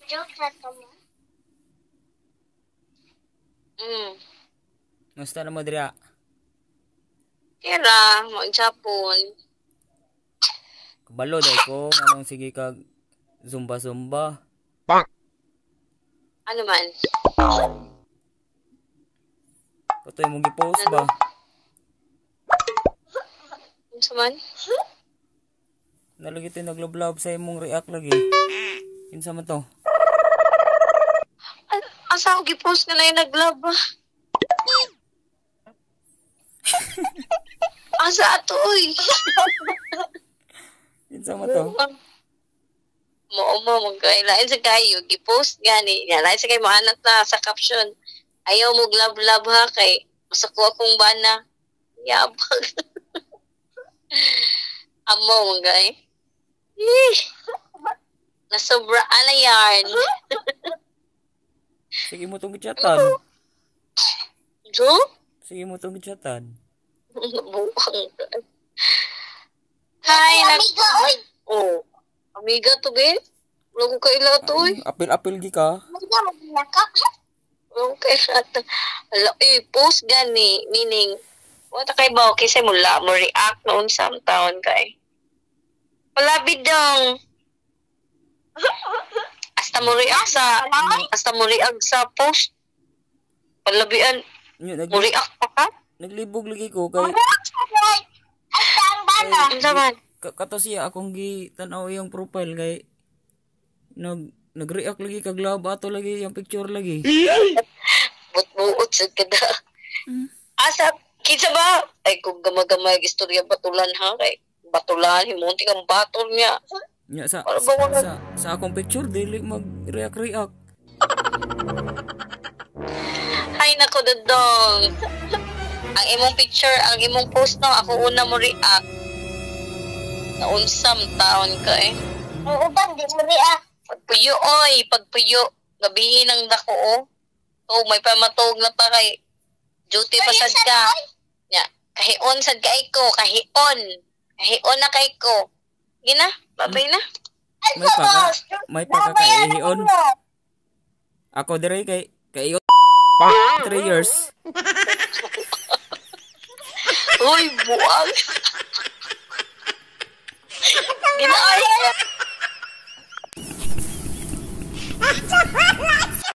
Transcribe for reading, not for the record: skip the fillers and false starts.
Joke na to mo. Musta na mo dira? Kira, mag-Japon. Kabalo day ko anong sige kag zumba. Ano man? Katoy mong gi-post ba? Ano man? Nalagi tayo nagloblab sa imong react lagi. Kinsa man to? Asa ako gi-post nga na yung nag-love ba? Asa ato, uy? Kinsa man to? Magkailain sa kayo. Gi-post gani. Lain sa kayo maanat na sa caption. Ayaw mo love ha kay masako akong bana. Yabang. Amo mo gay. Nasobra na yarn. Sige mo tong gichatan. Jo? Sige mo tong gichatan. Buang. Hi, Amiga, oy. Oh. Amiga to, be? Wala ko kaila to, oy. Apil-apil gi ka. Amiga, magnaka. Wala ko kaila to. Post gani. Meaning, wala kay ba, kasi mula mo react noon sa taon kay. Wala bidang. Hasta mo react sa post. Palabian. Mo react pa ka? Naglibog lagi ko kay Asa ang bana? Ano man? kato siya akong gi-tan-aw yung profile kay nag-react lagi kag love ato lagi yung picture lagi. But-buot sa kada. Asa, kinsa ba? Ay, kung gamay-gamay istorya batulan ha, kay batulan, himunti kang batol niya. Nya Ano ba mga- sa akong picture dili mag-react. Ay, nako, dodong. Ang imong picture, ang imong post no, ako una mo react. Naunsam taon ka eh. Ang uban, di mo react. Pagpuyo, oy, pagpuyo. Gabihin ang dako, oh. Oh, may pamatog na pa kay duty pa sad ka. Nya, kahion sad ka ko, kahion. Kahion na kay ko. Gina, babay na. May pagkakaihion. Ako dire kay 3 years. Uy, buwag. Gina, ay.